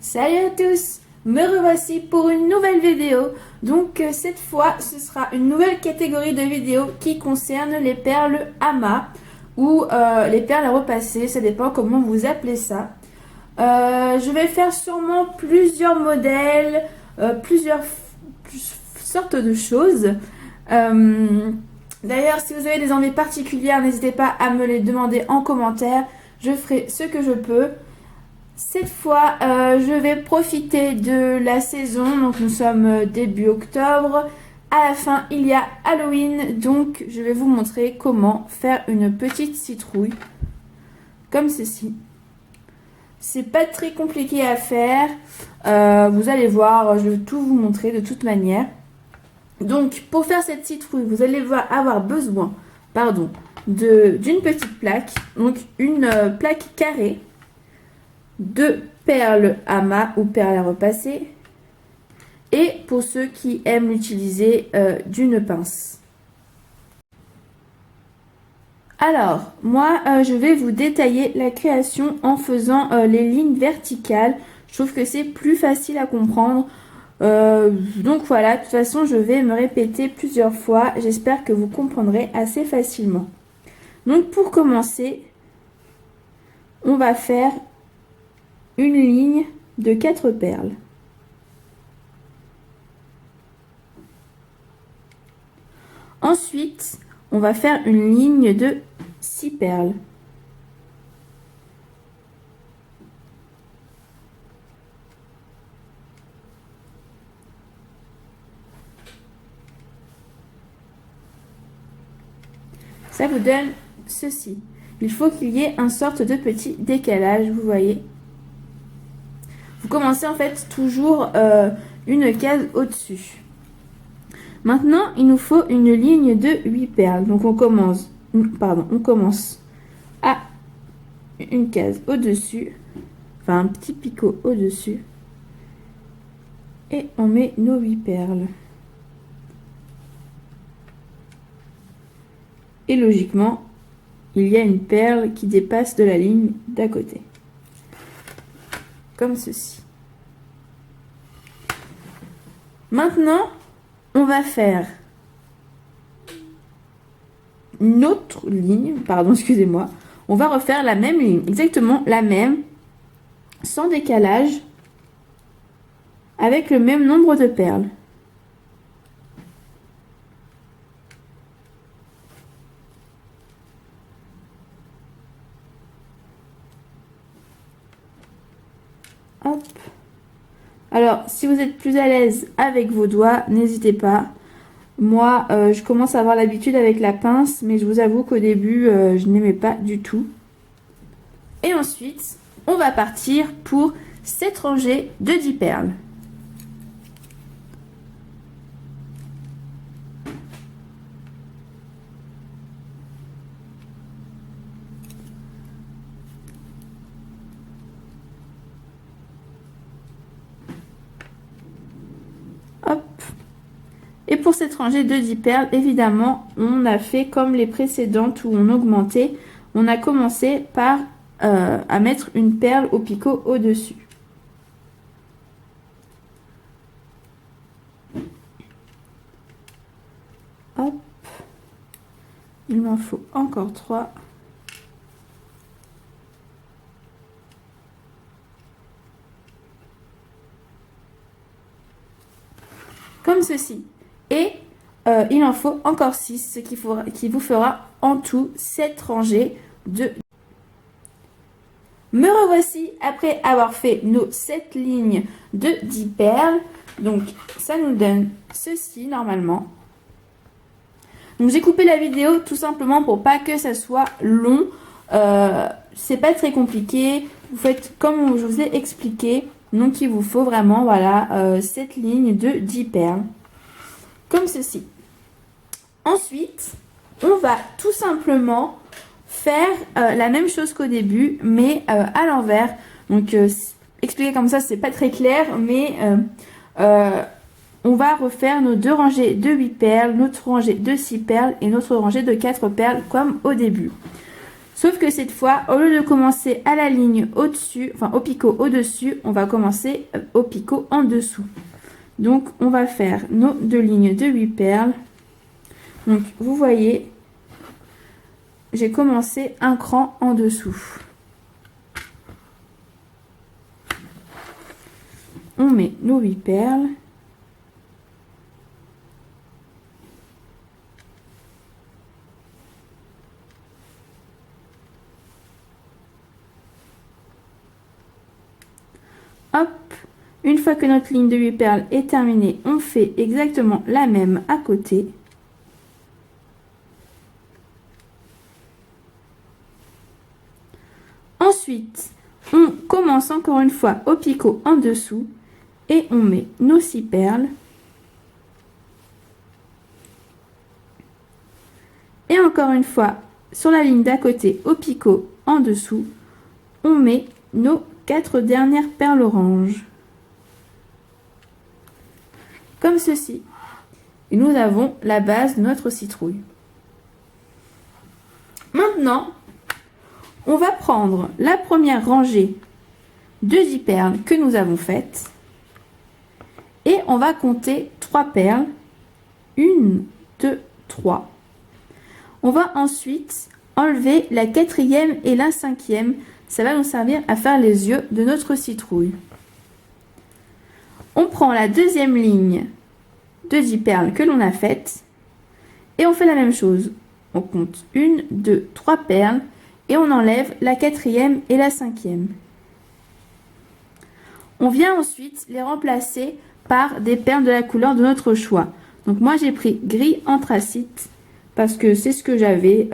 Salut à tous, me revoici pour une nouvelle vidéo. Donc cette fois ce sera une nouvelle catégorie de vidéos qui concerne les perles amas ou les perles à repasser, ça dépend comment vous appelez ça. Je vais faire sûrement plusieurs modèles, plusieurs sortes de choses. D'ailleurs, si vous avez des envies particulières, n'hésitez pas à me les demander en commentaire. Je ferai ce que je peux. Cette fois, je vais profiter de la saison. Donc, nous sommes début octobre. À la fin, il y a Halloween. Donc, je vais vous montrer comment faire une petite citrouille. Comme ceci. C'est pas très compliqué à faire. Vous allez voir, je vais tout vous montrer de toute manière. Donc, pour faire cette citrouille, vous allez avoir besoin, d'une petite plaque. Donc, une plaque carrée. 2 perles amas ou perles à repasser. Et pour ceux qui aiment l'utiliser, d'une pince. Alors, moi, je vais vous détailler la création en faisant les lignes verticales. Je trouve que c'est plus facile à comprendre. Donc voilà, de toute façon, je vais me répéter plusieurs fois. J'espère que vous comprendrez assez facilement. Donc pour commencer, on va faire une ligne de 4 perles. Ensuite, on va faire une ligne de 6 perles. Ça vous donne ceci. Il faut qu'il y ait un sorte de petit décalage, vous voyez. Vous commencez en fait toujours une case au-dessus. Maintenant, il nous faut une ligne de 8 perles. Donc on commence à une case au-dessus, enfin un petit picot au-dessus. Et on met nos 8 perles. Et logiquement, il y a une perle qui dépasse de la ligne d'à côté. Comme ceci. Maintenant, on va faire une autre ligne, excusez-moi. On va refaire la même ligne, exactement la même, sans décalage, avec le même nombre de perles. Hop. Alors, si vous êtes plus à l'aise avec vos doigts, n'hésitez pas. Moi, je commence à avoir l'habitude avec la pince, mais je vous avoue qu'au début, je n'aimais pas du tout. Et ensuite, on va partir pour cette rangée de 10 perles. Hop. Et pour cette rangée de 10 perles, évidemment, on a fait comme les précédentes où on augmentait. On a commencé par à mettre une perle au picot au-dessus. Hop. Il m'en faut encore 3. Comme ceci. Et il en faut encore 6, ce qui vous fera en tout 7 rangées de... Me revoici après avoir fait nos 7 lignes de 10 perles. Donc ça nous donne ceci normalement. Donc j'ai coupé la vidéo tout simplement pour pas que ça soit long. C'est pas très compliqué. Vous faites comme je vous ai expliqué. Donc il vous faut vraiment cette ligne de 10 perles. Comme ceci. Ensuite, on va tout simplement faire la même chose qu'au début, mais à l'envers. Donc expliquer comme ça, c'est pas très clair, mais on va refaire nos 2 rangées de 8 perles, notre rangée de 6 perles et notre rangée de 4 perles comme au début. Sauf que cette fois, au lieu de commencer à la ligne au-dessus, enfin au picot au-dessus, on va commencer au picot en dessous. Donc, on va faire nos 2 lignes de 8 perles. Donc, vous voyez, j'ai commencé un cran en dessous. On met nos 8 perles. Hop, une fois que notre ligne de 8 perles est terminée, on fait exactement la même à côté. Ensuite, on commence encore une fois au picot en dessous et on met nos 6 perles. Et encore une fois, sur la ligne d'à côté au picot en dessous, on met nos 4 dernières perles oranges. Comme ceci. Et nous avons la base de notre citrouille. Maintenant, on va prendre la première rangée de 10 perles que nous avons faites et on va compter 3 perles. 1, 2, 3. On va ensuite enlever la 4e et la 5e. Ça va nous servir à faire les yeux de notre citrouille. On prend la 2e ligne de 10 perles que l'on a faite et on fait la même chose. On compte 1, 2, 3 perles et on enlève la 4e et la 5e. On vient ensuite les remplacer par des perles de la couleur de notre choix. Donc moi j'ai pris gris anthracite parce que c'est ce que j'avais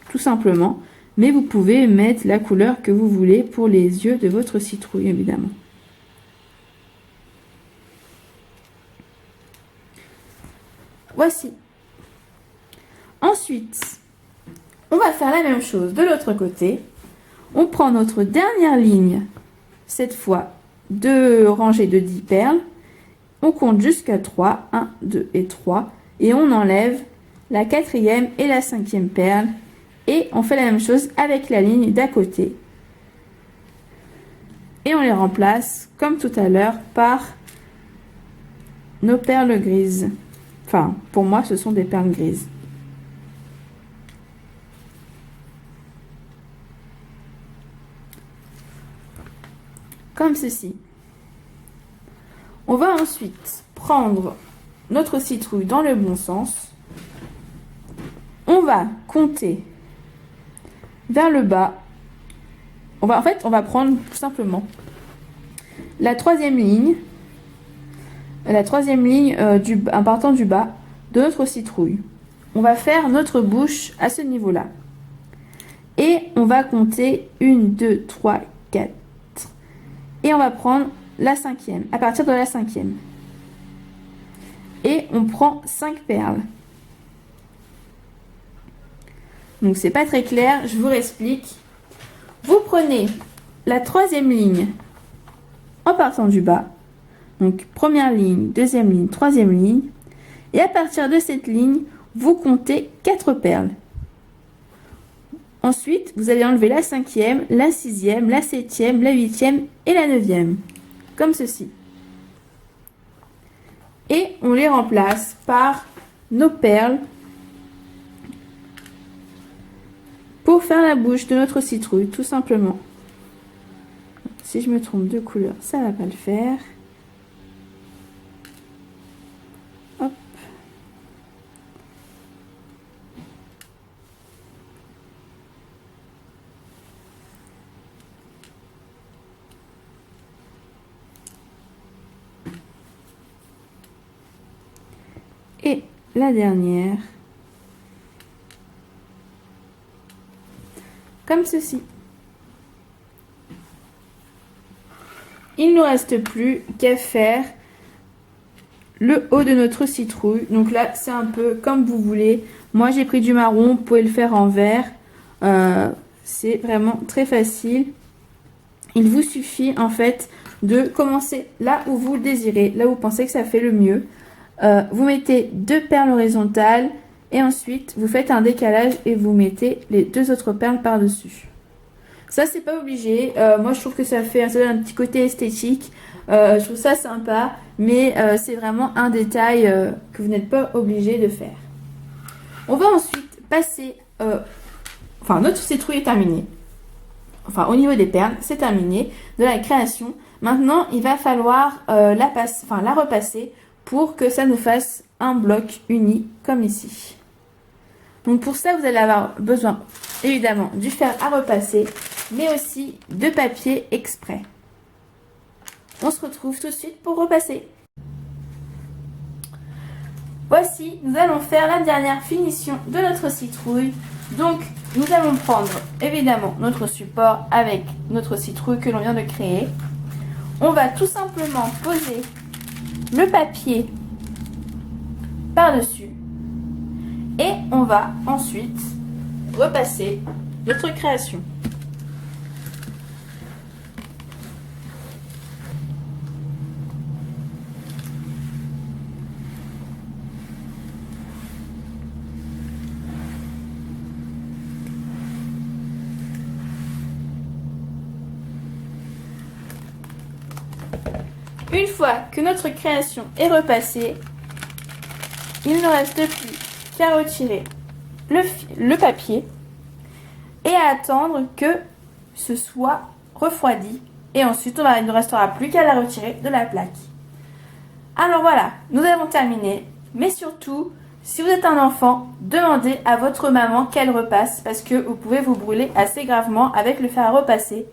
tout simplement. Mais vous pouvez mettre la couleur que vous voulez pour les yeux de votre citrouille évidemment. Voici. Ensuite, on va faire la même chose de l'autre côté. On prend notre dernière ligne, cette fois de rangée de 10 perles. On compte jusqu'à 3, 1, 2 et 3. Et on enlève la 4e et la 5e perle. Et on fait la même chose avec la ligne d'à côté. Et on les remplace, comme tout à l'heure, par nos perles grises. Enfin, pour moi, ce sont des perles grises. Comme ceci. On va ensuite prendre notre citrouille dans le bon sens. On va compter vers le bas. On va prendre tout simplement la 3e ligne. La 3e ligne en partant du bas de notre citrouille. On va faire notre bouche à ce niveau-là. Et on va compter 1, 2, 3, 4. Et on va prendre la 5e, à partir de la 5e. Et on prend 5 perles. Donc c'est pas très clair, je vous réexplique. Vous prenez la 3e ligne en partant du bas. Donc première ligne, 2e ligne, 3e ligne. Et à partir de cette ligne, vous comptez 4 perles. Ensuite, vous allez enlever la 5e, la 6e, la 7e, la 8e et la 9e. Comme ceci. Et on les remplace par nos perles pour faire la bouche de notre citrouille, tout simplement. Si je me trompe de couleur, ça va pas le faire. Hop. Et la dernière, comme ceci. Il ne nous reste plus qu'à faire le haut de notre citrouille. Donc là, c'est un peu comme vous voulez. Moi, j'ai pris du marron, vous pouvez le faire en vert. C'est vraiment très facile. Il vous suffit en fait de commencer là où vous le désirez, là où vous pensez que ça fait le mieux. Vous mettez 2 perles horizontales Et ensuite, vous faites un décalage et vous mettez les 2 autres perles par-dessus. Ça, c'est pas obligé. Moi, je trouve que ça donne un petit côté esthétique. Je trouve ça sympa. Mais c'est vraiment un détail que vous n'êtes pas obligé de faire. On va ensuite passer... notre citrouille est terminée. Enfin, au niveau des perles, c'est terminé de la création. Maintenant, il va falloir la repasser pour que ça nous fasse un bloc uni comme ici. Donc pour ça, vous allez avoir besoin évidemment du fer à repasser, mais aussi de papier exprès. On se retrouve tout de suite pour repasser. Voici, nous allons faire la dernière finition de notre citrouille. Donc, nous allons prendre évidemment notre support avec notre citrouille que l'on vient de créer. On va tout simplement poser le papier par-dessus et on va ensuite repasser notre création. Une fois que notre création est repassée, il ne reste plus qu'à retirer le papier et à attendre que ce soit refroidi. Et ensuite, il ne restera plus qu'à la retirer de la plaque. Alors voilà, nous avons terminé. Mais surtout, si vous êtes un enfant, demandez à votre maman qu'elle repasse parce que vous pouvez vous brûler assez gravement avec le fer à repasser.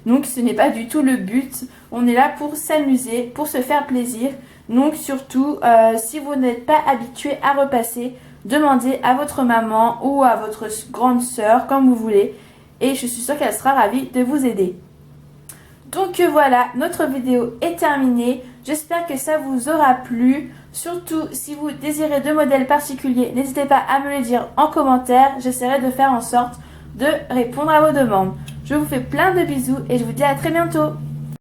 Donc ce n'est pas du tout le but, on est là pour s'amuser, pour se faire plaisir. Donc surtout, si vous n'êtes pas habitué à repasser, demandez à votre maman ou à votre grande sœur, comme vous voulez. Et je suis sûre qu'elle sera ravie de vous aider. Donc voilà, notre vidéo est terminée. J'espère que ça vous aura plu. Surtout, si vous désirez de modèles particuliers, n'hésitez pas à me le dire en commentaire. J'essaierai de faire en sorte de répondre à vos demandes. Je vous fais plein de bisous et je vous dis à très bientôt.